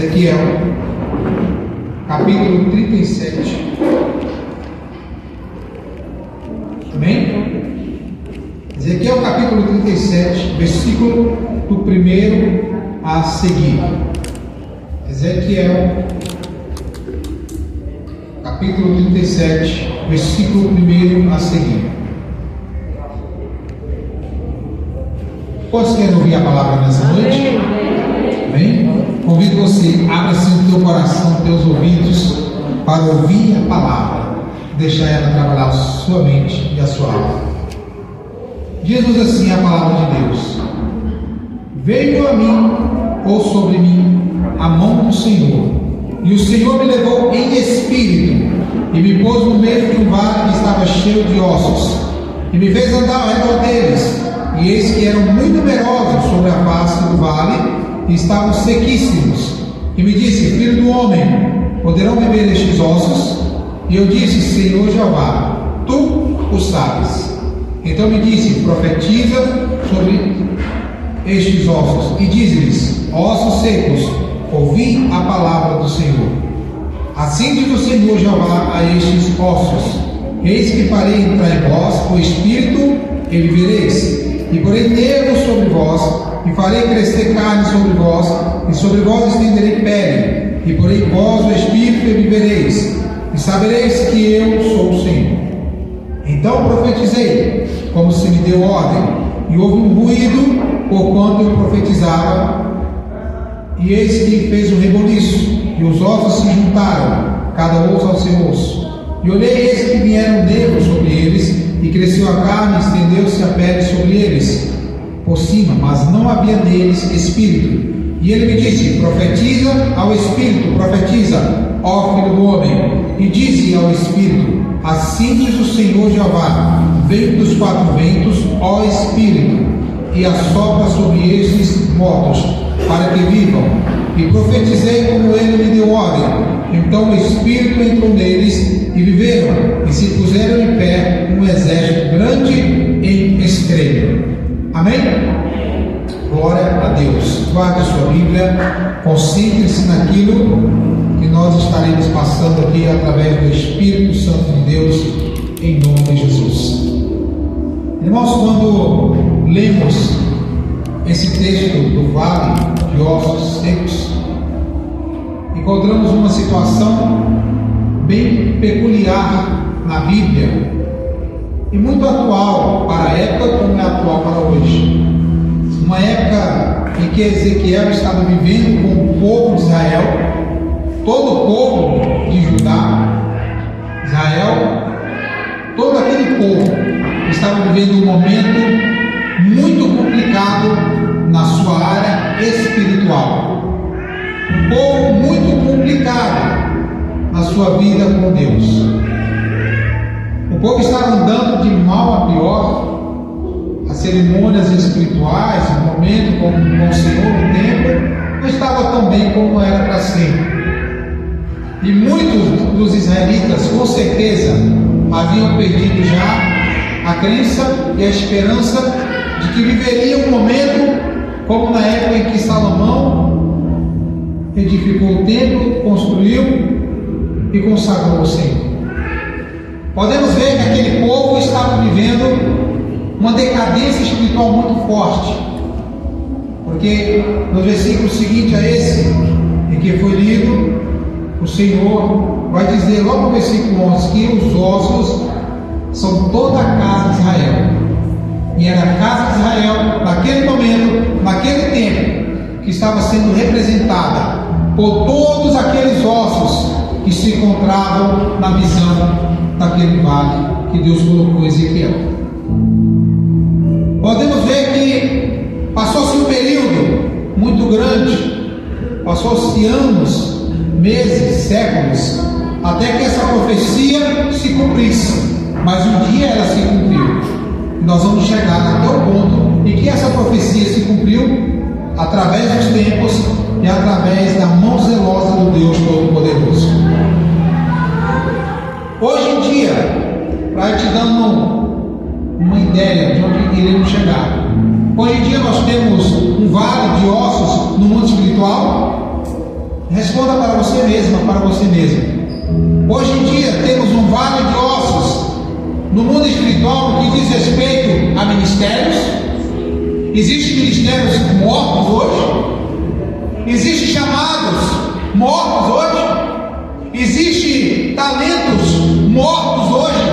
Ezequiel, capítulo 37. Amém? Ezequiel, capítulo 37, versículo do 1 a seguir. Ezequiel, capítulo 37, versículo 1 a seguir. Quantos querem ouvir a palavra nessa noite? Amém? Convido você, abra-se o teu coração, os teus ouvidos, para ouvir a palavra, deixar ela trabalhar a sua mente e a sua alma. Diz-nos assim a palavra de Deus: veio a mim, ou sobre mim, a mão do Senhor, e o Senhor me levou em espírito, e me pôs no meio de um vale que estava cheio de ossos, e me fez andar ao redor deles, e eis que eram muito numerosos sobre a face do vale, e estavam sequíssimos. E me disse: filho do homem, poderão viver estes ossos? E eu disse: Senhor Jeová, tu o sabes. Então me disse: profetiza sobre estes ossos, e diz-lhes: ossos secos, ouvi a palavra do Senhor. Assim diz o Senhor Jeová a estes ossos: eis que farei entrar em vós o espírito, e vivereis, e porei nervos sobre vós, e farei crescer carne sobre vós, e sobre vós estenderei pele, e porei em vós o espírito, e vivereis, e sabereis que eu sou o Senhor. Então profetizei, como se me deu ordem, e houve um ruído, porquanto eu profetizava, e eis que fez um reboliço, e os ossos se juntaram, cada osso ao seu osso. E olhei, eis que vieram nervos sobre eles, e cresceu a carne, e estendeu-se a pele sobre eles, por cima, mas não havia neles espírito. E ele me disse: profetiza ao espírito, profetiza, ó filho do homem, e dize ao espírito: assim diz o Senhor Jeová, vento dos quatro ventos, ó espírito, e assopra sobre estes mortos, para que vivam. E profetizei como ele me deu ordem. Então o espírito entrou neles, e viveram, e se puseram em pé um exército grande em extremo. Amém? Glória a Deus. Guarde a sua Bíblia, concentre-se naquilo que nós estaremos passando aqui através do Espírito Santo de Deus, em nome de Jesus. Irmãos, quando lemos esse texto do vale de ossos secos, encontramos uma situação bem peculiar na Bíblia, e muito atual para a época, como é atual para hoje. Uma época em que Ezequiel estava vivendo com o povo de Israel, todo o povo de Judá, Israel, todo aquele povo estava vivendo um momento muito complicado na sua área espiritual. Um povo muito complicado na sua vida com Deus. O povo estava andando de mal a pior. As cerimônias espirituais, o momento com o Senhor no templo, não estava tão bem como era para ser. E muitos dos israelitas, com certeza, haviam perdido já a crença e a esperança de que viveriam um momento como na época em que Salomão edificou o templo, construiu e consagrou o Senhor. Podemos ver que aquele povo estava vivendo uma decadência espiritual muito forte, porque no versículo seguinte a esse, em que foi lido, o Senhor vai dizer logo no versículo 11 que os ossos são toda a casa de Israel, e era a casa de Israel naquele momento, naquele tempo, que estava sendo representada por todos aqueles ossos que se encontravam na visão daquele vale que Deus colocou em Ezequiel. Podemos ver que passou-se um período muito grande, passou-se anos, meses, séculos, até que essa profecia se cumprisse. Mas um dia ela se cumpriu. E nós vamos chegar até o ponto em que essa profecia se cumpriu através dos tempos e através da mão zelosa do Deus Todo-Poderoso. Hoje em dia, para ir te dando uma ideia de onde iremos chegar, hoje em dia nós temos um vale de ossos no mundo espiritual. Responda para você mesma, para você mesmo. Hoje em dia temos um vale de ossos no mundo espiritual no que diz respeito a ministérios. Existem ministérios mortos hoje. Existem chamados mortos hoje. Existem talentos mortos hoje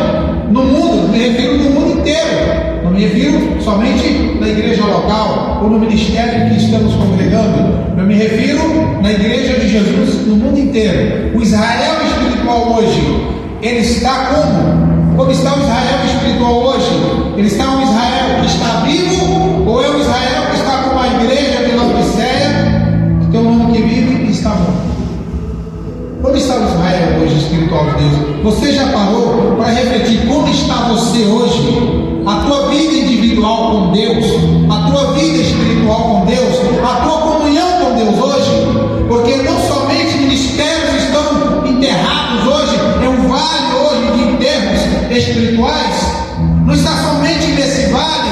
no mundo. Me refiro no mundo inteiro. Não me refiro somente na igreja local ou no ministério que estamos congregando. Eu me refiro na igreja de Jesus no mundo inteiro. O Israel espiritual hoje, ele está como? Como está o Israel espiritual hoje? Ele está um Israel que está vivo, ou é um Israel que está como a igreja de Laodiceia, que tem um nome que vive e está morto? Como está o Israel hoje espiritual de Deus? Você já parou para refletir como está você hoje? A tua vida individual com Deus, a tua vida espiritual com Deus, a tua comunhão com Deus hoje? Porque não somente ministérios estão enterrados hoje, é um vale hoje de enterros espirituais. Não está somente nesse vale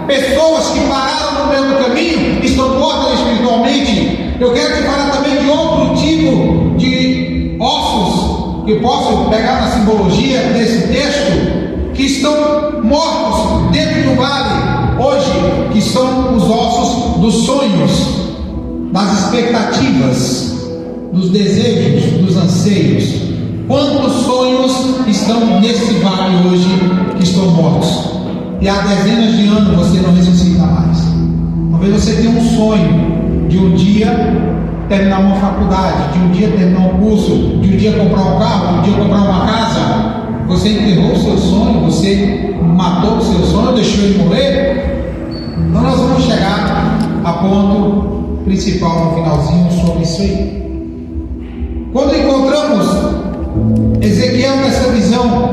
pessoas que pararam no meio do caminho, estão mortas espiritualmente. Eu quero te falar também de outro tipo de ossos que eu posso pegar na simbologia desse texto, que estão mortos dentro do vale hoje, que são os ossos dos sonhos, das expectativas, dos desejos, dos anseios. Quantos sonhos estão nesse vale hoje que estão mortos? E há dezenas de anos você não ressuscita mais. Talvez você tenha um sonho de um dia terminar uma faculdade, de um dia terminar um curso, de um dia comprar um carro, de um dia comprar uma casa. Você enterrou o seu sonho, você matou o seu sonho, deixou ele morrer. Então nós vamos chegar a ponto principal no finalzinho sobre isso aí. Quando encontramos Ezequiel nessa visão,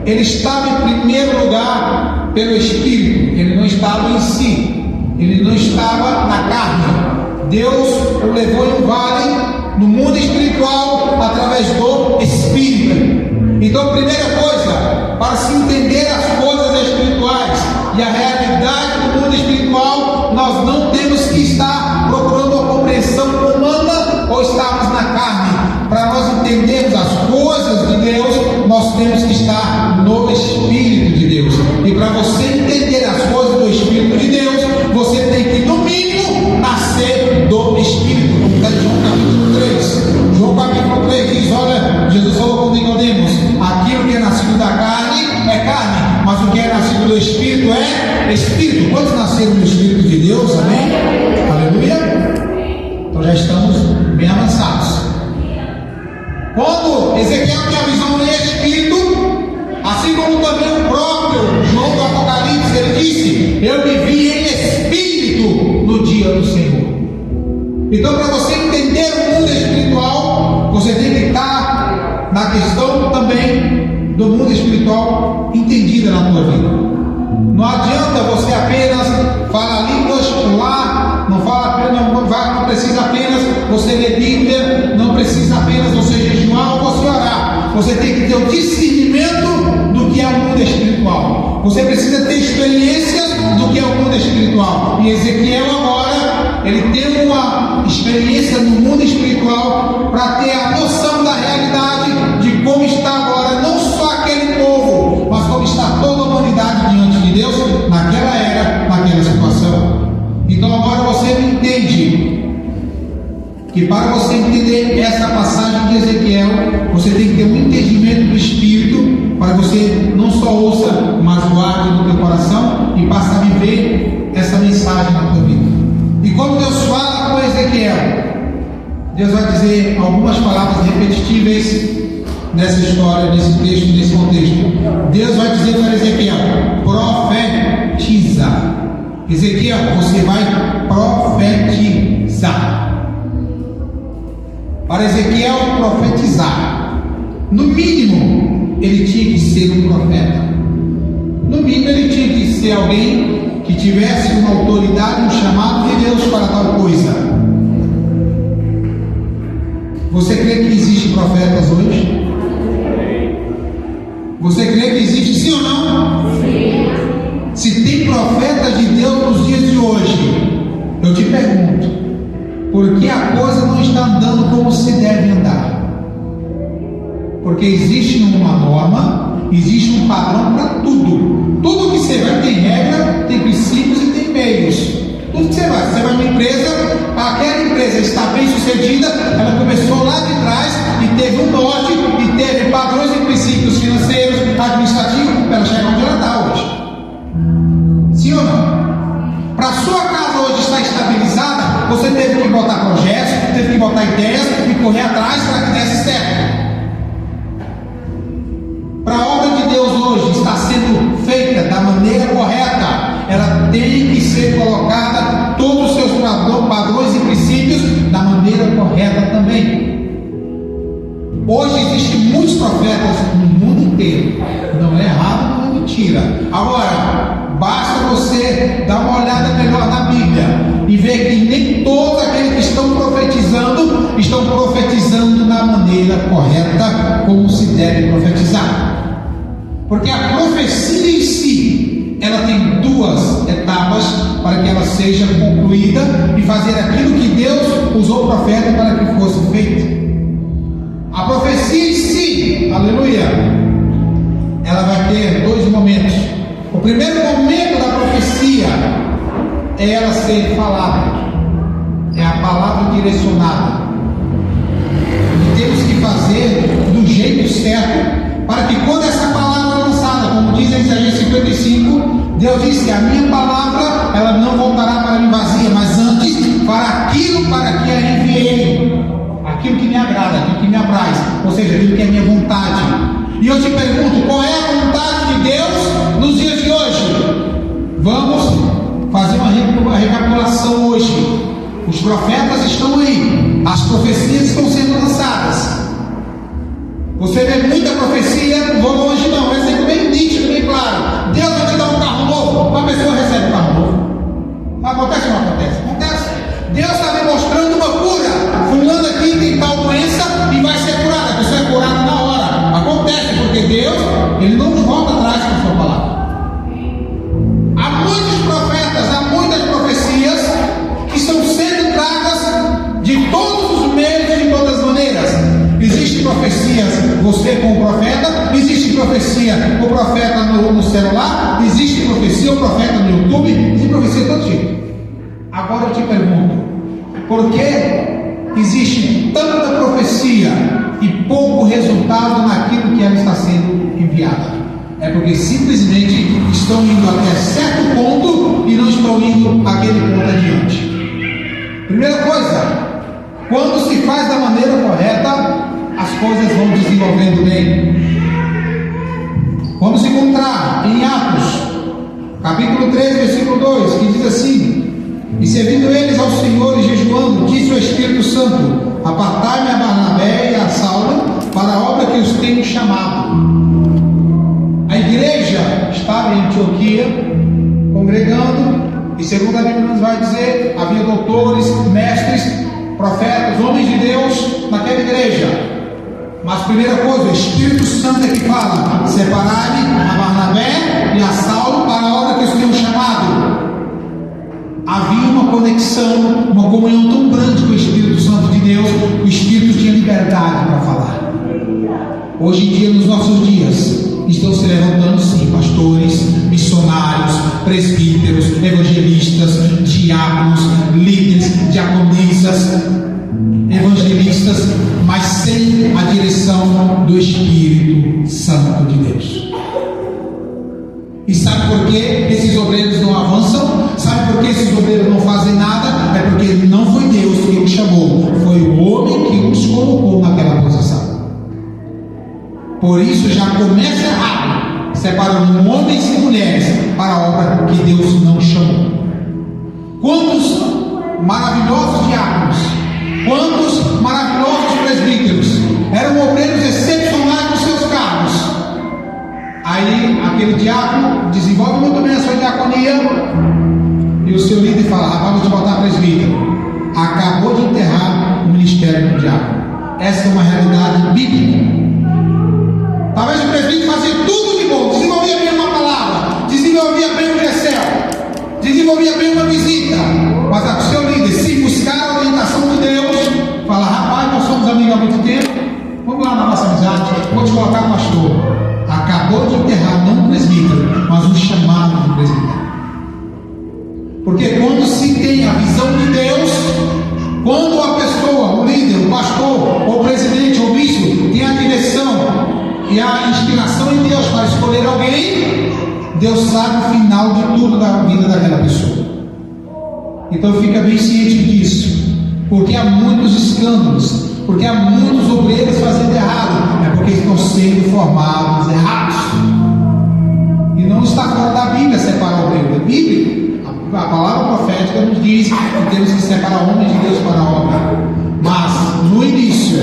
ele estava em primeiro lugar pelo Espírito, ele não estava em si, ele não estava na carne. Deus o levou em um vale no mundo espiritual através do Espírito. Então, a primeira coisa, para se entender as coisas espirituais e a realidade do mundo espiritual, nós não temos que estar procurando a compreensão humana ou estarmos na carne. Para nós entendermos as coisas de Deus, nós temos que estar no Espírito de Deus. E para você entender as coisas do Espírito de Deus, você tem que, no mínimo, nascer do Espírito. Como está em João capítulo 3. João capítulo 3 diz: olha, Jesus falou com Nicodemos: aquilo que é nascido da carne é carne, mas o que é nascido do Espírito é Espírito. Quantos nasceram do Espírito de Deus? Amém? Aleluia? Então já estamos bem avançados. Quando Ezequiel tinha a visão em Espírito, assim como também o próprio João do Apocalipse, ele disse: eu me vi em Espírito no dia do Senhor. Então, para você entender o mundo espiritual, você tem que estar na questão também do mundo espiritual entendida na tua vida. Não adianta você apenas falar línguas, pular, não precisa apenas você ler Bíblia, não precisa apenas você jejuar ou você orar. Você tem que ter o discernimento do que é o mundo espiritual. Você precisa ter experiências do que é o mundo espiritual. E Ezequiel agora, ele tem uma experiência no mundo espiritual para ter a noção da realidade de como está agora, não só aquele povo, mas como está toda a humanidade diante de Deus, naquela era, naquela situação. Então agora você entende que para você entender essa passagem de Ezequiel, você tem que ter um entendimento do Espírito, para você não só ouça, mas guarde no teu coração e passe a viver essa mensagem na tua vida. E quando Deus fala com Ezequiel, Deus vai dizer algumas palavras repetitivas nessa história, nesse texto, nesse contexto. Deus vai dizer para Ezequiel: profetiza. Ezequiel, você vai profetizar. Para Ezequiel profetizar, no mínimo, ele tinha que ser um profeta. No mínimo, ele tinha que ser alguém que tivesse uma autoridade, um chamado de Deus para tal coisa. Você crê que existem profetas hoje? Você crê que existe, sim ou não? Sim. Se tem profetas de Deus nos dias de hoje, eu te pergunto: por que a coisa não está andando como Porque existe uma norma, existe um padrão para tudo. Tudo que você vai tem regra, tem princípios e tem meios. Tudo que você vai numa empresa, aquela empresa está bem sucedida, ela começou lá de trás e teve um norte, e teve padrões e princípios financeiros, administrativos, para ela chegar onde ela está hoje. Sim ou não? Para a sua casa hoje estar estabilizada, você teve que botar projetos, teve que botar ideias e correr atrás para que desse certo. Para a obra de Deus hoje estar sendo feita da maneira correta, ela tem que ser colocada, todos os seus padrões e princípios, da maneira correta também. Hoje existem muitos profetas no mundo inteiro. Não é errado, não é mentira. Agora, basta você dar uma olhada melhor na Bíblia e ver que nem todos aqueles que estão profetizando da maneira correta, como se deve profetizar. Porque a profecia em si, ela tem duas etapas para que ela seja concluída e fazer aquilo que Deus usou o profeta para que fosse feito. A profecia em si, aleluia, ela vai ter dois momentos. O primeiro momento da profecia é ela ser falada, é a palavra direcionada. E temos que fazer do jeito certo, para que quando essa palavra é lançada, como diz em Isaías 55, Deus diz que a minha palavra, ela não voltará para mim vazia, mas antes para aquilo para que a enviei, aquilo que me agrada, aquilo que me apraz, ou seja, aquilo que é minha vontade. E eu te pergunto, qual é a vontade de Deus nos dias de hoje? Vamos fazer uma recapitulação hoje. Os profetas estão aí, as profecias estão sendo lançadas. Você vê muita profecia, não vou longe não, mas é bem nítido, bem claro. Deus vai te dar um carro novo, uma pessoa recebe um carro novo. Acontece ou não acontece? Acontece. Deus está demonstrando uma cura. Fulano aqui tem tal doença e vai ser curada. A pessoa é curada na hora. Acontece, porque Deus, Ele não volta atrás com a sua palavra. Há muitos profetas, há muitas profecias que estão sendo tragas de todos os meios e de todas as maneiras. Existem profecias, você com o profeta, existe profecia, o profeta no celular, existe profecia, o profeta no YouTube, existe profecia de todo tipo. Agora eu te pergunto, por que existe tanta profecia e pouco resultado naquilo que ela está sendo enviada? É porque simplesmente estão indo até certo ponto e não estão indo aquele ponto adiante. Primeira coisa, quando se faz da maneira correta, as coisas vão desenvolvendo bem. Vamos encontrar em Atos, capítulo 3, versículo 2, que diz assim: e servindo eles ao Senhor e jejuando, disse o Espírito Santo: apartai-me a Barnabé e a Saulo para a obra que os tenho chamado. A igreja estava em Antioquia, congregando, e segundo a Bíblia nos vai dizer, havia doutores, mestres, profetas, homens de Deus naquela igreja. Mas primeira coisa, o Espírito Santo é que fala: separai-me a Barnabé e a Saulo para a obra que os tenho chamado. Havia uma conexão, uma comunhão tão grande com o Espírito Santo de Deus, o Espírito tinha liberdade para falar. Hoje em dia, nos nossos dias, estão se levantando sim pastores, missionários, presbíteros, evangelistas, diáconos, líderes, diaconisas, evangelistas, mas sem a direção do Espírito Santo de Deus. E sabe por que esses obreiros não avançam? Sabe por que esses obreiros não fazem nada? É porque não foi Deus que os chamou, foi o homem que os colocou naquela posição. Por isso já começa errado, separando homens e mulheres para a obra que Deus não chamou. Quantos maravilhosos diáconos, quantos maravilhosos presbíteros, eram obreiros excepcionais nos seus cargos. Aí aquele diácono desenvolve muito bem a sua diaconia, e o seu líder fala: rapaz, vou te botar presbítero. Acabou de enterrar o ministério do diácono. Essa é uma realidade bíblica. Talvez o presbítero fazia tudo de bom, desenvolvia bem uma palavra, desenvolvia bem um Gessel, desenvolvia bem uma visita, mas o seu líder, se buscar a orientação de Deus, fala: rapaz, nós somos amigos há muito tempo, vamos lá na nossa amizade. cidade, vou te colocar pastor. Acabou de enterrar não um presbítero, mas um chamado de presbítero. Porque quando se tem a visão de Deus, quando a pessoa, o líder, o pastor, ou o presidente, ou o bispo, tem a direção e a inspiração em Deus para escolher alguém, Deus sabe o final de tudo da vida daquela pessoa. Então fica bem ciente disso, porque há muitos escândalos, porque há muitos obreiros fazendo errado, é porque estão sendo formados errados. E não está fora da Bíblia separar o obreiro. A Bíblia, a palavra profética nos diz que temos que separar homens de Deus para a obra. Mas no início,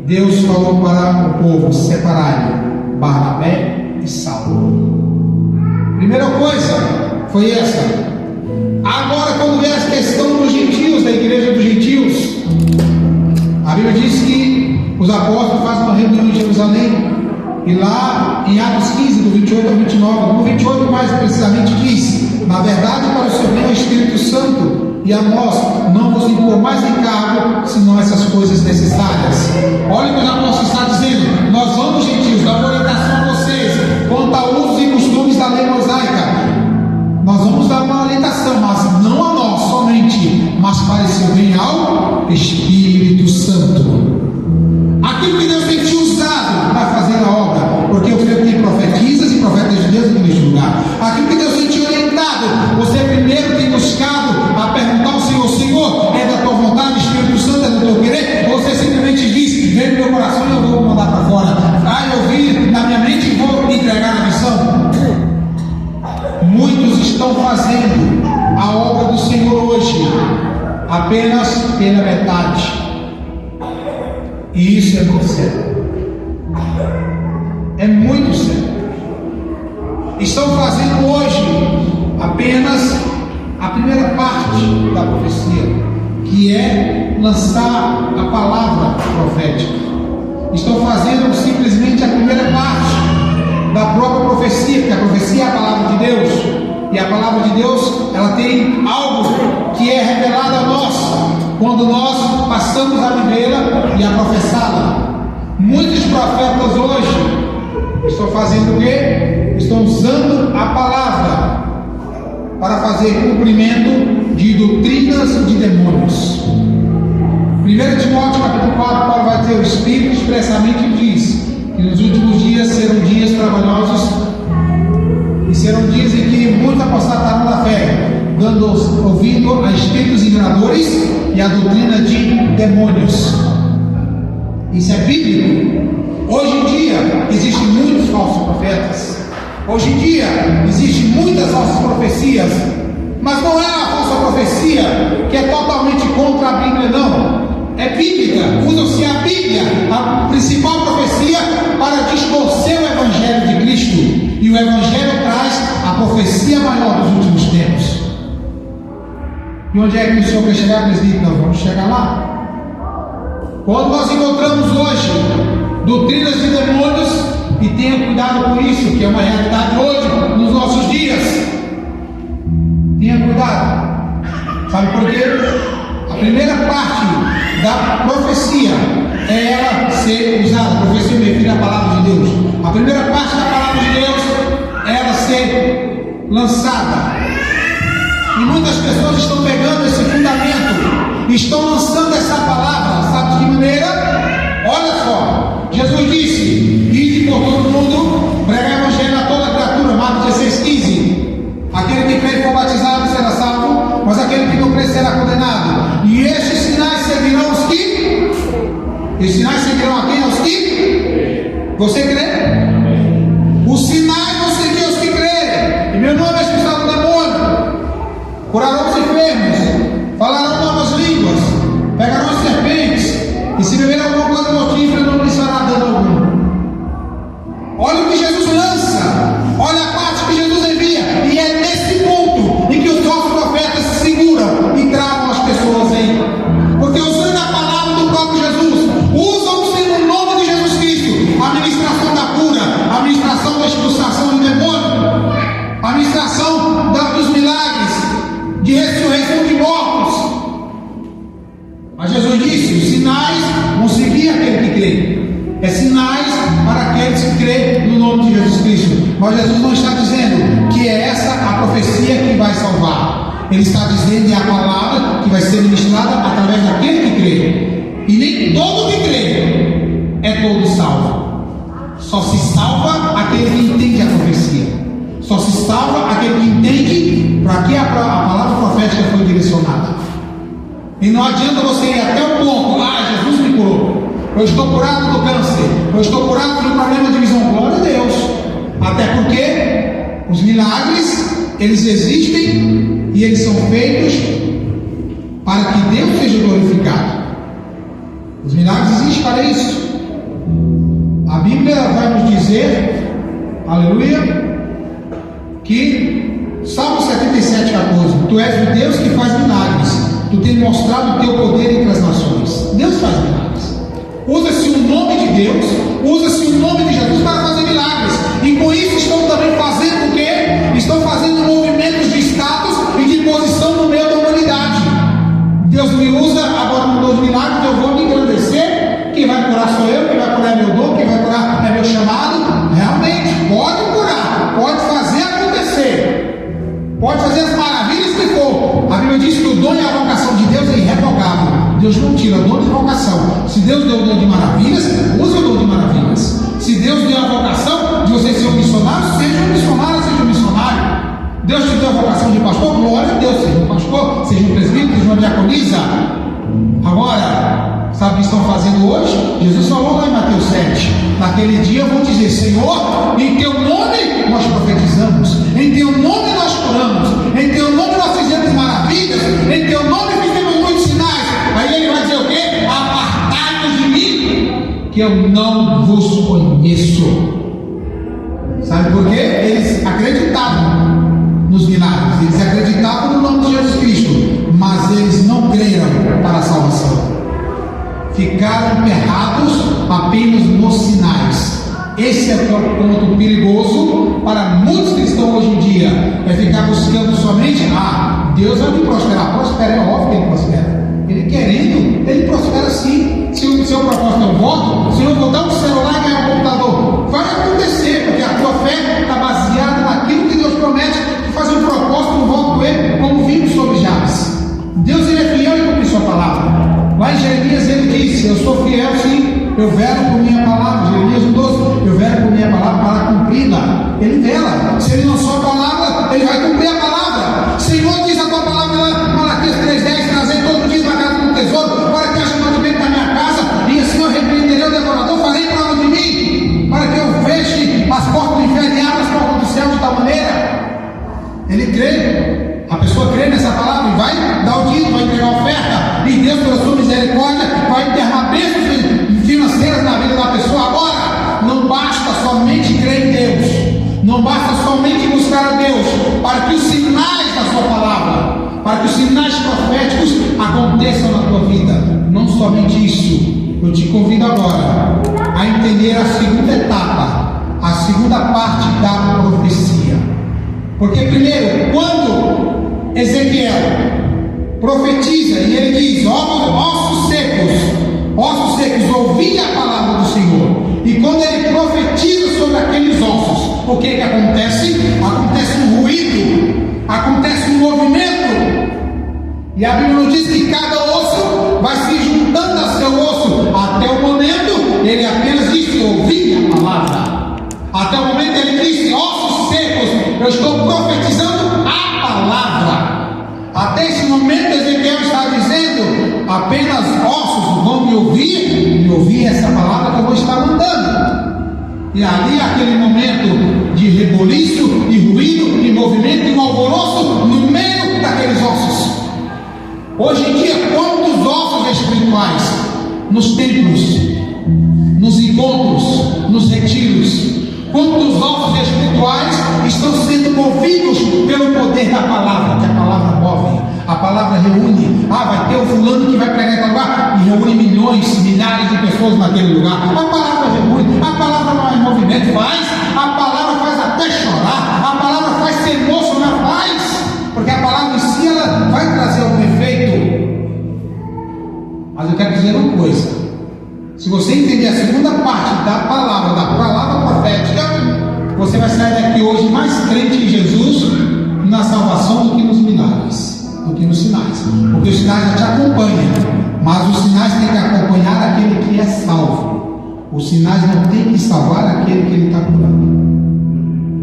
Deus falou para o povo separarem Barnabé e Saulo. Primeira coisa foi essa. Agora, quando vem a questão dos gentios, da igreja dos gentios, a Bíblia diz que os apóstolos fazem uma reunião em Jerusalém, e lá em Atos 15, do 28 ao 29, no 28 mais precisamente diz: na verdade, para o seu bem é o Espírito Santo, e a nós não vos impor mais encargo, senão essas coisas necessárias. Olha o que os apóstolos estão dizendo: nós vamos, gentios, dar orientação a vocês quanto a usos e costumes da lei mosaica. Nós vamos dar uma orientação, mas não a nós somente, mas para o seu bem ao Espírito Santo. Aquilo que Deus tem te usado para fazer a obra, porque eu creio que tem profetisas e profetas de Deus aqui neste lugar. Aquilo que Deus tem te orientado, você primeiro tem buscado a perguntar ao Senhor: Senhor, é da tua vontade, Espírito Santo, é do teu querer? Ou você simplesmente diz: vem no meu coração e eu vou mandar para fora. Eu vi na minha mente e vou entregar a missão. Muitos estão fazendo a obra do Senhor hoje apenas pela metade, e isso é muito sério. É muito sério. Estão fazendo hoje apenas a primeira parte da profecia, que é lançar a palavra profética. Estão fazendo simplesmente a primeira parte da própria profecia, porque a profecia é a palavra de Deus, e a palavra de Deus, ela tem algo que é revelado a nós quando nós passamos a vivê-la e a professá-la. Muitos profetas hoje estão fazendo o quê? Estão usando a palavra para fazer cumprimento de doutrinas de demônios. 1 Timóteo capítulo 4, Paulo vai dizer: o Espírito expressamente diz que nos últimos dias serão dias trabalhosos, e serão dias em que muitos apostatarão da fé, dando ouvido a espíritos enganadores e a doutrina de demônios. Isso é bíblico. Hoje em dia existem muitos falsos profetas. Hoje em dia existem muitas falsas profecias, mas não é a falsa profecia que é totalmente contra a Bíblia, não. É bíblica. Usa-se a Bíblia, a principal profecia, para distorcer o Evangelho de Cristo. E o Evangelho traz a profecia maior dos últimos tempos. E onde é que o Senhor quer chegar, presbítero? Nós vamos chegar lá. Quando nós encontramos hoje doutrinas de demônios, e tenha cuidado com isso, que é uma realidade hoje, nos nossos dias. Tenha cuidado. Sabe por quê? A primeira parte da profecia é ela ser usada. A profecia me refere à palavra de Deus. A primeira parte da palavra de Deus é ela ser lançada. E muitas pessoas estão pegando esse fundamento, estão lançando essa palavra. Sabe de que maneira? Olha só, Jesus disse: ide por todo mundo, pregar o evangelho a toda criatura. Marcos 16:15. Aquele que crê e for batizado será salvo, mas aquele que não crê será condenado. E estes sinais seguirão os que? Esses sinais seguirão a quem? Aos que? Você crê? Os sinais vão seguir aos que crerem. Em meu nome é expulsado o demônio, curarão os enfermos, falarão novas línguas, pegarão as serpentes, e se beber alguma coisa mortífera não lhes fará dano algum. Olha o que Jesus lança, olha a parte que Jesus envia, e é nesse ponto em que os falsos profetas se seguram e travam as pessoas aí, porque usando a palavra do próprio Jesus, usam-se no nome de Jesus Cristo, a ministração da Mas Jesus não está dizendo que é essa a profecia que vai salvar. Ele está dizendo que é a palavra que vai ser ministrada através daquele que crê. E nem todo que crê é todo salvo. Só se salva aquele que entende a profecia. Só se salva aquele que entende para que a palavra profética foi direcionada. E não adianta você ir até o ponto: Jesus me curou, eu estou curado do câncer, eu estou curado do problema de visão. Glória a Deus. Até porque os milagres, eles existem e eles são feitos para que Deus seja glorificado. Os milagres existem para isso. A Bíblia vai nos dizer, aleluia, que Salmo 77,14: Tu és o Deus que faz milagres, Tu tens mostrado o Teu poder entre as nações. Deus faz milagres. Usa-se o nome de Deus, usa-se o nome de Jesus para fazer milagres. E com isso estão também fazendo o quê? Estão fazendo movimentos de status e de posição no meio da humanidade. Deus me usa agora no dom de milagres, eu vou me engrandecer. Quem vai curar sou eu, quem vai curar é meu dom, quem vai curar é meu chamado. Realmente, pode curar, pode fazer acontecer, pode fazer as maravilhas que for. A Bíblia diz que o dom e a vocação de Deus é irrevogável. Deus não tira dom de vocação. Se Deus deu o dom de maravilhas, usa o dom de maravilhas. Se Deus deu a vocação de você ser um missionário, seja um missionário, seja um missionário. Deus te deu a vocação de pastor, glória a Deus, seja um pastor, seja um presbítero, seja uma diaconisa. Agora, sabe o que estão fazendo hoje? Jesus falou lá em Mateus 7: naquele dia vão dizer: Senhor, em Teu nome nós profetizamos, em Teu nome nós curamos, em Teu nome nós fizemos maravilhas, em Teu nome fizemos muitos sinais. Aí Ele vai dizer o quê? Apartai-vos de mim, que eu não vos conheço. Sabe por quê? Eles acreditavam nos milagres, eles acreditavam no nome de Jesus Cristo, mas eles não creram para a salvação. Ficaram emperrados apenas nos sinais. Esse é o ponto perigoso para muitos cristãos hoje em dia. É ficar buscando somente: Deus vai me prosperar. Prospera, é óbvio que Ele prospera. Ele querendo, Ele prospera sim. Se o seu propósito é um voto, se eu vou dar um celular e ganhar um computador, vai acontecer, porque a tua fé está baseada naquilo que Deus promete, de fazer um propósito, um voto com Ele, como vimos sobre Jabes. Deus, Ele é fiel em cumprir sua palavra. Lá em Jeremias Ele disse: eu sou fiel sim, eu velo por minha palavra. Jeremias 12: eu velo por minha palavra para cumpri-la. Ele vela. Se Ele lançou a palavra, Ele vai cumprir a palavra. Senhor, diz a tua palavra lá, Malaquias 3,10: trazei todo dia na casa do tesouro, para que haja mantimento na minha casa, e assim eu repreenderei o devorador, farei prova de mim, para que eu feche as portas do inferno e abra as portas do céu de tal maneira. Ele crê. A pessoa crê nessa palavra e vai dar o dízimo, vai entregar a oferta, e Deus, pela sua misericórdia, vai derramar bênçãos financeiras na vida da pessoa. Agora, não basta somente crer em Deus, não basta somente buscar a Deus, para que os sinais da sua palavra, para que os sinais proféticos aconteçam na tua vida. Não somente isso, eu te convido agora a entender a segunda etapa, a segunda parte da profecia. Porque primeiro, quando Ezequiel profetiza e ele diz: ossos secos, ouvi a palavra do Senhor. E quando ele profetiza sobre aqueles ossos, o que acontece? Acontece um ruído, acontece um movimento. E a Bíblia nos diz que cada osso vai se juntando a seu osso. Até o momento, ele apenas disse: ouvi a palavra. Até o momento ele disse: ossos secos, eu estou profetizando a palavra. Até esse momento Ezequiel está dizendo: apenas ossos vão me ouvir essa palavra que eu vou estar mandando. E ali aquele momento de reboliço, de ruído, de movimento, de um alvoroço no meio daqueles ossos. Hoje em dia, quantos ossos espirituais nos templos, nos encontros, nos retiros, quantos ossos espirituais estão sendo movidos pelo poder da palavra, que a palavra move, a palavra reúne. Vai ter o fulano que vai pregar em tal lugar, e reúne milhões, milhares de pessoas naquele lugar. A palavra reúne, a palavra não é movimento, a palavra faz até chorar, a palavra faz se emocionar, porque a palavra em si ela vai trazer algum efeito. Mas eu quero dizer uma coisa: se você entender a segunda parte da palavra profética, você vai sair daqui hoje mais crente em Jesus, na salvação, do que nos milagres, do que nos sinais. Porque os sinais já te acompanham, mas os sinais têm que acompanhar aquele que é salvo. Os sinais não têm que salvar aquele que ele está curando.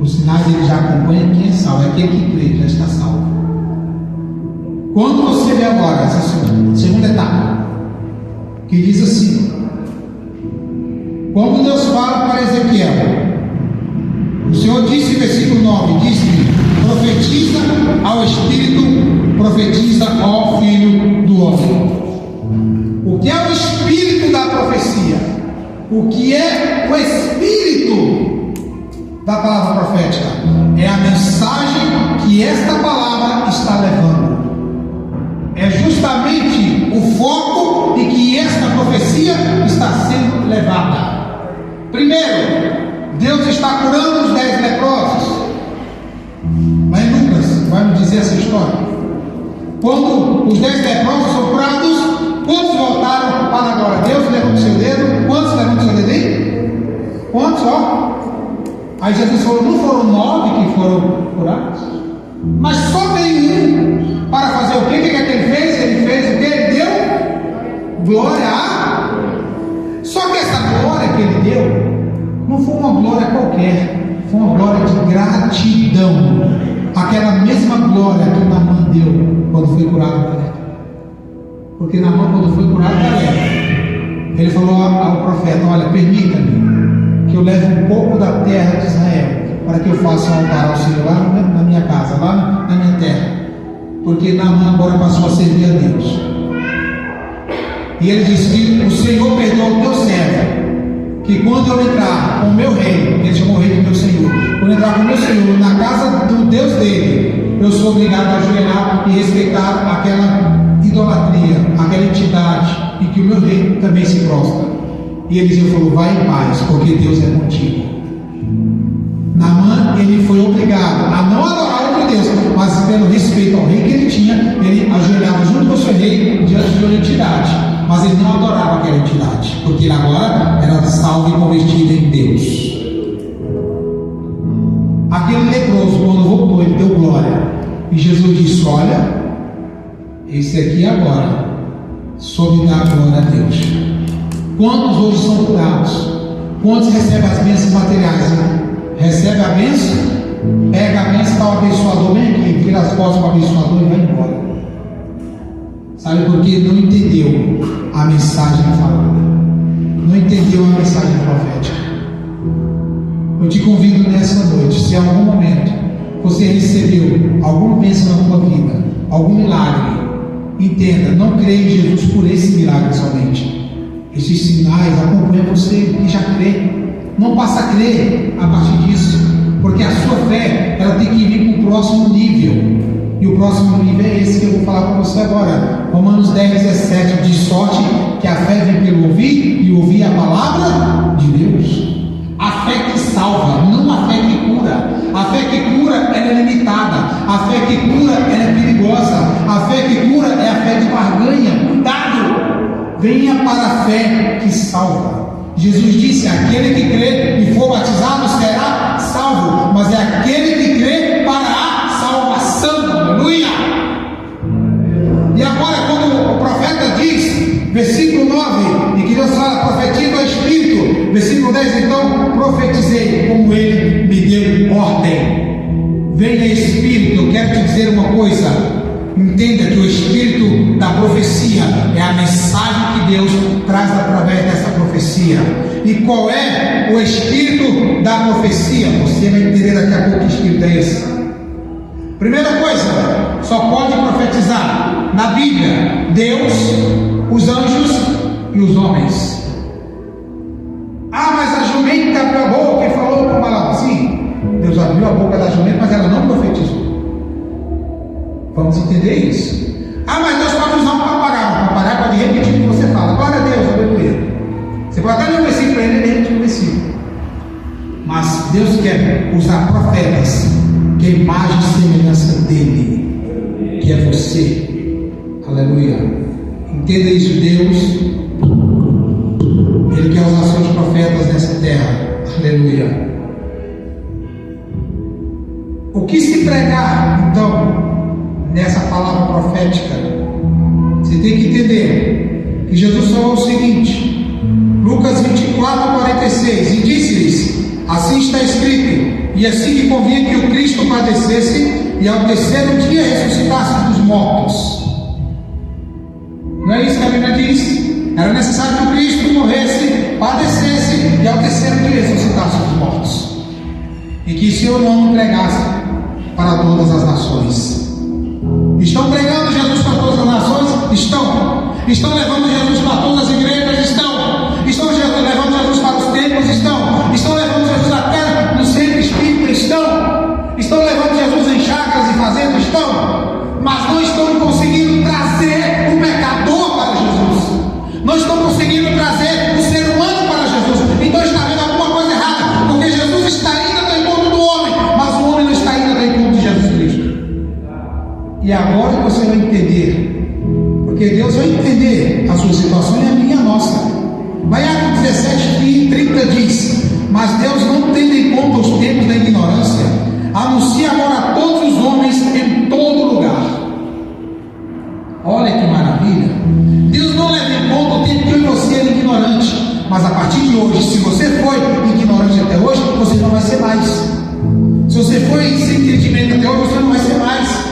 Os sinais ele já acompanham quem é salvo, é aquele que crê, já está salvo. Quando você vê agora essa segunda etapa, que diz assim: como Deus fala para Ezequiel, o Senhor disse, versículo 9, disse-lhe: profetiza ao Espírito, profetiza ao Filho do Homem. O que é o Espírito da profecia? O que é o Espírito da palavra profética? É a mensagem que esta palavra está levando. É justamente o foco de que esta profecia está sendo levada. Primeiro, Deus está curando os 10 leprosos. Lá em Lucas vai nos dizer essa história. Quando os 10 leprosos são curados, quantos voltaram para a glória? Deus levou o seu dedo. Quantos levam o seu dedo aí? Quantos? Ó. Aí Jesus falou: não foram 9 que foram curados? Mas só tem um. Para fazer o quê? O que é que ele fez? Ele fez o quê? Ele deu glória a. Só que essa glória que ele deu não foi uma glória qualquer, foi uma glória de gratidão. Aquela mesma glória que Naamã deu quando foi curado da lepra. Porque Naamã, quando foi curado da lepra, ele falou ao profeta: olha, permita-me que eu leve um pouco da terra de Israel, para que eu faça um altar ao Senhor lá na minha casa, lá na minha terra. Porque Naamã agora passou a servir a Deus. E ele disse que o Senhor perdoou o teu servo, que quando eu entrar com o meu rei, ele chamou o rei de meu Senhor, quando eu entrar com o meu Senhor na casa do Deus dele, eu sou obrigado a ajoelhar e respeitar aquela idolatria, aquela entidade, e que o meu rei também se prostra. E ele falou: vai em paz, porque Deus é contigo. Naamã, ele foi obrigado a não adorar outro Deus, mas pelo respeito ao rei que ele tinha, ele ajoelhava junto com o seu rei diante de uma entidade, mas ele não adorava aquela entidade, porque ele agora era salvo e convertido em Deus. Aquele leproso, quando voltou, ele deu glória, e Jesus disse: olha, esse aqui agora soube dar glória a Deus. Quantos hoje são curados? Quantos recebem as bênçãos materiais? Recebe a bênção, pega a bênção para o abençoador, vem aqui, vira as costas para o abençoador e vai embora. Sabe por quê? Não entendeu a mensagem falada, não entendeu a mensagem profética. Eu te convido nessa noite, se em algum momento você recebeu alguma bênção na sua vida, algum milagre, entenda, não creia em Jesus por esse milagre somente. Esses sinais acompanham você que já crê. Não passa a crer a partir disso, porque a sua fé ela tem que vir para o próximo nível. E o próximo nível é esse que eu vou falar para você agora. Romanos 10:17 diz: sorte que a fé vem pelo ouvir, e ouvir a palavra de Deus. A fé que salva, não a fé que cura. A fé que cura ela é limitada. A fé que cura ela é perigosa. A fé que cura é a fé de barganha. Cuidado! Venha para a fé que salva. Jesus disse: aquele que crê e for batizado será salvo, mas é aquele que crê para a salvação. Aleluia! E agora, quando o profeta diz, versículo 9, e que Deus fala: profetiza ao Espírito, versículo 10, então profetizei como ele me deu ordem. Venha Espírito. Eu quero te dizer uma coisa: entenda que o Espírito da profecia é a mensagem que Deus traz através dessa profecia. E qual é o Espírito da profecia? Você vai entender daqui a pouco que Espírito é esse. Primeira coisa, só pode profetizar na Bíblia Deus, os anjos e os homens. Ah, mas a jumenta abriu a boca e falou com Balaão. Sim, Deus abriu a boca da jumenta, mas ela não profetizou. Vamos entender isso. Ah, mas Deus pode usar um papagaio. O papagaio pode repetir o que você fala. Glória a Deus, aleluia. Você pode até ler um versículo para ele repetir um versículo. Mas Deus quer usar profetas que é a imagem e semelhança dele, que é você. Aleluia. Entenda isso, Deus. Ele quer usar seus profetas nessa terra. Aleluia. O que se pregar, então, nessa palavra profética? Você tem que entender que Jesus falou o seguinte, Lucas 24, 46, e disse-lhes, assim está escrito, e assim que convinha que o Cristo padecesse, e ao terceiro dia ressuscitasse dos mortos. Não é isso que a Bíblia diz? Era necessário que o Cristo morresse, padecesse, e ao terceiro dia ressuscitasse dos mortos. E que seu nome pregasse para todas as nações. Estão pregando Jesus para todas as nações? Estão. Estão levando Jesus para todas as igrejas? Estão. Estão levando Jesus para os templos? Estão. Estão levando Jesus até no centro espírita? Estão. Estão levando Jesus em chácaras e fazendas? Estão. Mas não estão conseguindo trazer o pecador para Jesus. Não estão conseguindo trazer o ser humano para Jesus. Então está havendo alguma coisa errada, porque Jesus está indo ao encontro do homem, mas o homem não está indo ao encontro de Jesus Cristo. E agora você vai entender, porque Deus vai entender a sua situação e a minha e a nossa. Vai Atos 17, 30 diz, mas Deus não tendo em conta os tempos da ignorância, anuncia agora a todos os homens em todo lugar. Olha que maravilha. Deus não leva em conta o tempo que eu e você era ignorante, mas a partir de hoje, se você foi ignorante até hoje, você não vai ser mais. Se você foi sem entendimento até hoje, você não vai ser mais.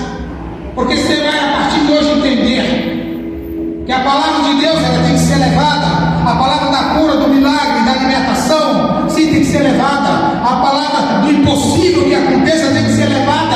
Porque você vai a partir de hoje entender que a palavra de Deus ela tem que ser levada. A palavra da cura, do milagre, da libertação, sim, tem que ser levada. A palavra do impossível que aconteça tem que ser levada.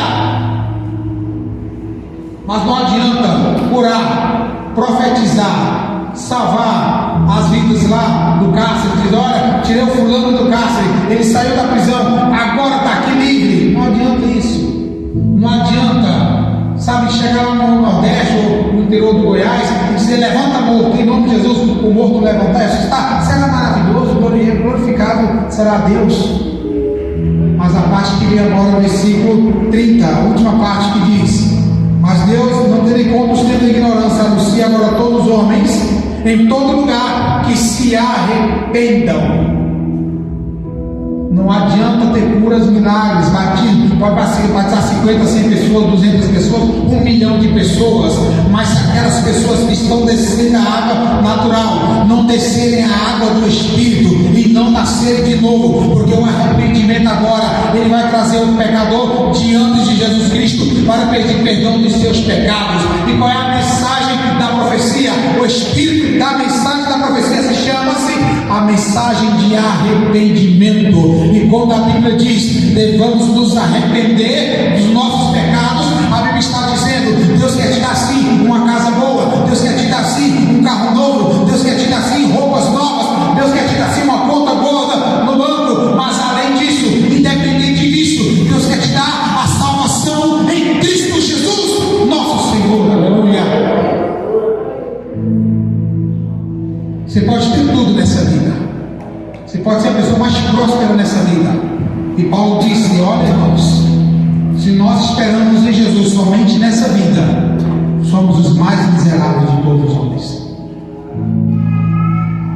Mas não adianta curar, profetizar, salvar as vidas lá do cárcere. Diz, olha, tirei o fulano do cárcere, ele saiu da prisão, agora está aqui livre. Não adianta isso. Não adianta. Sabe, chegar lá no Nordeste ou no interior do Goiás e dizer, levanta morto, em nome de Jesus, o morto levantar e assustar, será maravilhoso, glorificado será Deus. Mas a parte que vem agora no versículo 30, a última parte que diz, mas Deus não tendo em conta os tempos da ignorância, anuncia agora a todos os homens, em todo lugar, que se arrependam. Não adianta ter curas, milagres, batismo, pode batizar 50, 100 pessoas, 200 pessoas, 1 milhão de pessoas, mas se aquelas pessoas que estão descendo a água natural, não descerem a água do Espírito e não nascerem de novo, porque o arrependimento agora, ele vai trazer o pecador diante de Jesus Cristo para pedir perdão dos seus pecados. E qual é a mensagem da profecia? O Espírito da mensagem da profecia se chama-se a mensagem de arrependimento. E quando a Bíblia diz, devemos nos arrepender dos nossos pecados, a Bíblia está dizendo, Deus quer te dar sim uma casa boa, Deus quer te dar sim um carro novo, Deus quer te dar sim roupas novas, Deus quer te dar sim uma conta boa no banco, mas além disso, independente disso, Deus quer te dar a salvação em Cristo Jesus, nosso Senhor. Aleluia. Você pode ter tudo nessa vida. Você pode ser a pessoa mais próspera nessa vida. E Paulo disse, olha irmãos, se nós esperamos em Jesus somente nessa vida, somos os mais miseráveis de todos os homens.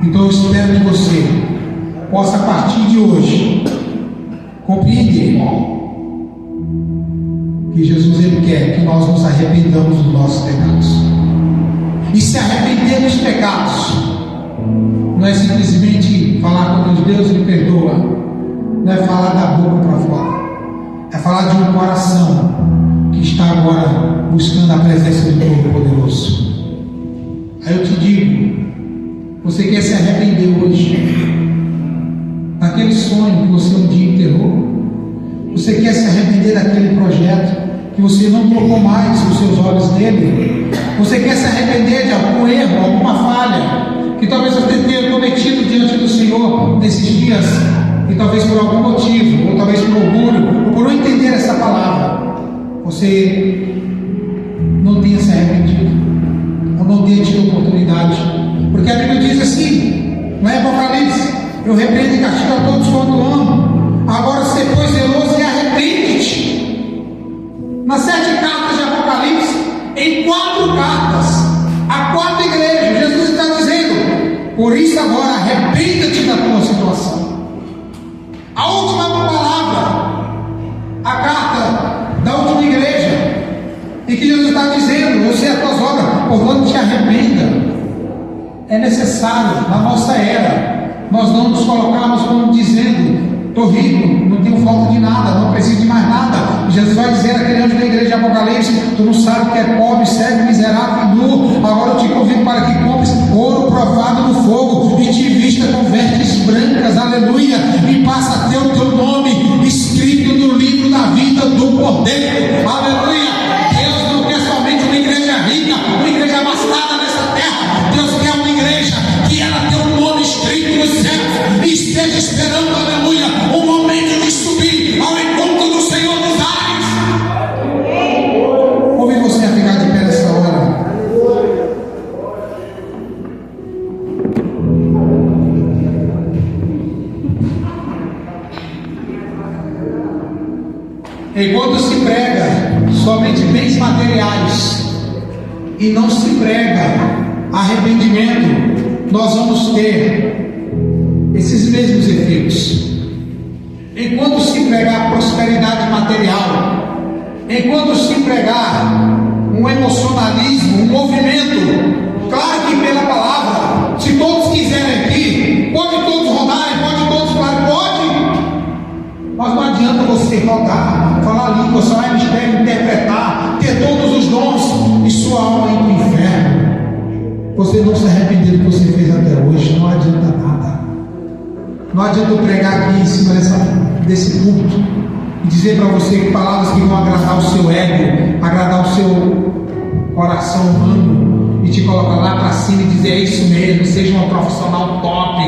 Então eu espero que você possa a partir de hoje compreender que Jesus ele quer que nós nos arrependamos dos nossos pecados. E se arrepender dos pecados não é simplesmente falar com Deus me perdoa, não é falar da boca para fora, é falar de um coração que está agora buscando a presença do Todo-Poderoso. Aí eu te digo, você quer se arrepender hoje daquele sonho que você um dia enterrou? Você quer se arrepender daquele projeto que você não colocou mais os seus olhos nele? Você quer se arrepender de algum erro, alguma falha que talvez você tenha cometido diante do Senhor nesses dias, e talvez por algum motivo, ou talvez por orgulho, ou por não entender essa palavra, você não tenha se arrependido, ou não tenha tido oportunidade? Porque a Bíblia diz assim, no Apocalipse, eu repreendo e castigo a todos quando amo, agora se pois zeloso e arrepende-te. Nas 7 cartas de Apocalipse, em 4 cartas, a 4 igrejas, Jesus está dizendo, por isso agora arrependa-te da tua situação. A última palavra, a carta que Jesus está dizendo: eu sei as tuas obras, portanto te arrependa. É necessário, na nossa era, nós não nos colocarmos como dizendo: estou rico, não tenho falta de nada, não preciso de mais nada. Jesus vai dizer àquele anjo da igreja de Apocalipse: tu não sabe que é pobre, cego, miserável e nu. Agora eu te convido para que compres ouro provado no fogo e te vista com vestes brancas, aleluia, e passa a ter o teu nome escrito no livro da vida do Cordeiro, aleluia. Deus não quer somente uma igreja rica, uma igreja abastada nessa terra. Deus quer uma igreja que ela tenha um nome escrito nos céus e esteja esperando, aleluia, o momento de subir ao encontro do Senhor dos ares. Convido você a ficar de pé nessa hora. Enquanto se prega somente bens materiais e não se prega arrependimento, nós vamos ter esses mesmos efeitos. Enquanto se pregar prosperidade material, enquanto se pregar um emocionalismo, um movimento, claro que pela palavra, se todos quiserem aqui, pode todos rodarem, pode todos falar, pode, mas não adianta você rodar, falar língua, só é mistério, interpretar, ter todos os dons e sua alma ir para o inferno. Você não se arrepender do que você fez até hoje, não adianta nada. Não adianta eu pregar aqui em cima desse púlpito e dizer para você que palavras que vão agradar o seu ego, agradar o seu coração humano e te colocar lá para cima e dizer: é isso mesmo, seja uma profissional top,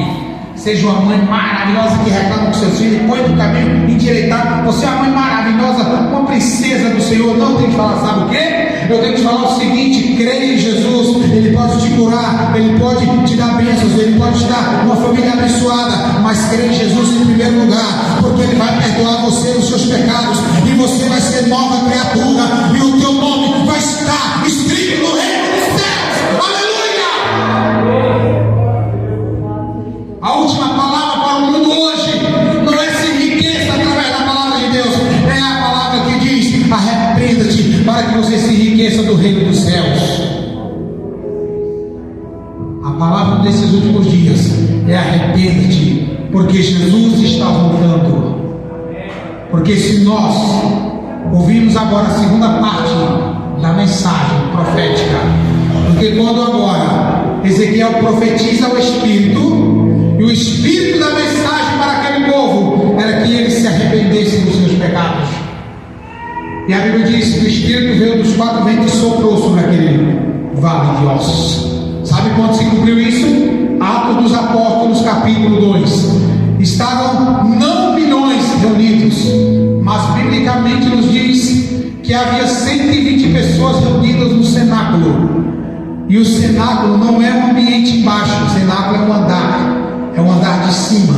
seja uma mãe maravilhosa que reclama com seus filhos, põe no caminho endireitado. Você é uma mãe maravilhosa, uma princesa do Senhor. Não tem que falar, sabe o quê? Eu tenho que falar o seguinte: creia em Jesus, Ele pode te curar, Ele pode te dar bênçãos, Ele pode te dar uma família abençoada, mas creia em Jesus em primeiro lugar, porque Ele vai perdoar você os seus pecados, e você vai ser nova criatura, e o teu nome vai estar escrito no reino dos céus. Aleluia! A última palavra para o mundo hoje não é se enriqueça através da palavra de Deus, é a palavra que diz: arrependa-te para que você se enriqueça do reino dos céus. A palavra desses últimos dias é: arrependa-te, porque Jesus está voltando. Porque se nós ouvirmos agora a segunda parte da mensagem profética, porque quando agora Ezequiel profetiza o Espírito, e o espírito da mensagem para aquele povo era que eles se arrependessem dos seus pecados. E a Bíblia diz que o Espírito veio dos quatro ventos e soprou sobre aquele vale de ossos. Sabe quando se cumpriu isso? Atos dos Apóstolos, capítulo 2. Estavam não milhões reunidos, mas biblicamente nos diz que havia 120 pessoas reunidas no cenáculo. E o cenáculo não é um ambiente embaixo, o cenáculo é um andar. É um andar de cima.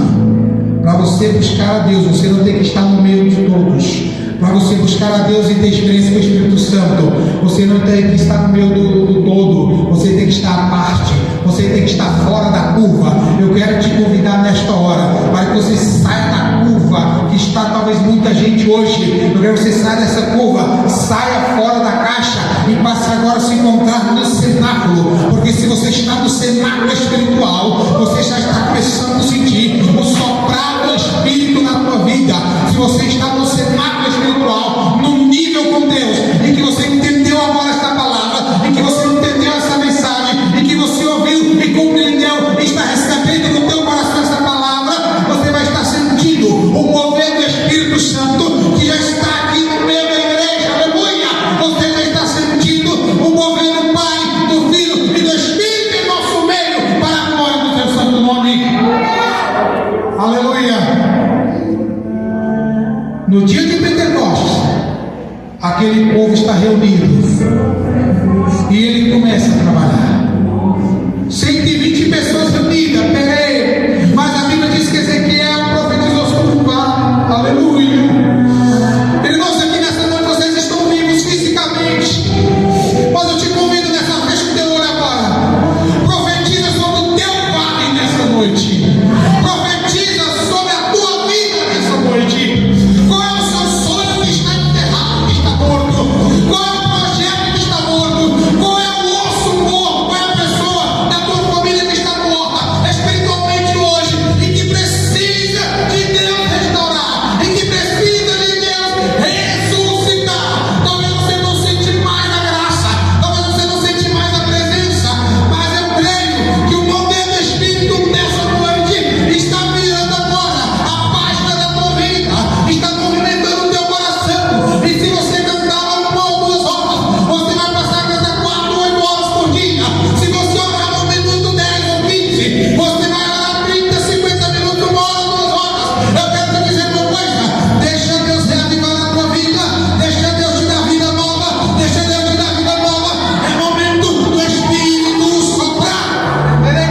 Para você buscar a Deus, você não tem que estar no meio de todos. Para você buscar a Deus e ter experiência com o Espírito Santo, você não tem que estar no meio do todo. Você tem que estar à parte. Você tem que estar fora da curva. Eu quero te convidar nesta hora para que você saia da curva que está talvez muita gente hoje. Eu quero que você saia dessa curva, saia fora da caixa e passe agora a se encontrar no cenáculo. Porque se você está no cenáculo espiritual, você já está começando a sentir o soprar do Espírito na tua vida. Se você está no cenáculo espiritual, num nível com Deus, em que você entendeu agora esta palavra, em que você entendeu essa mensagem, em que você ouviu e compreendeu, está recebendo no teu coração essa palavra, você vai estar sentindo o mover do Espírito Santo que já está aqui no meio da igreja. Aleluia! Você já está sentindo o mover do Pai, do Filho e do Espírito em nosso meio, para a glória do teu santo nome. Aleluia! No dia de Pentecostes, aquele povo está reunido e ele começa a trabalhar. 120 pessoas reunidas. Peraí, mas a Bíblia diz que Ezequiel profetizou sobre o vale. Aleluia. Irmãos, aqui nessa noite vocês estão vivos fisicamente, mas eu te convido nessa vez com o teu olho agora. Profetiza sobre o teu vale nessa noite.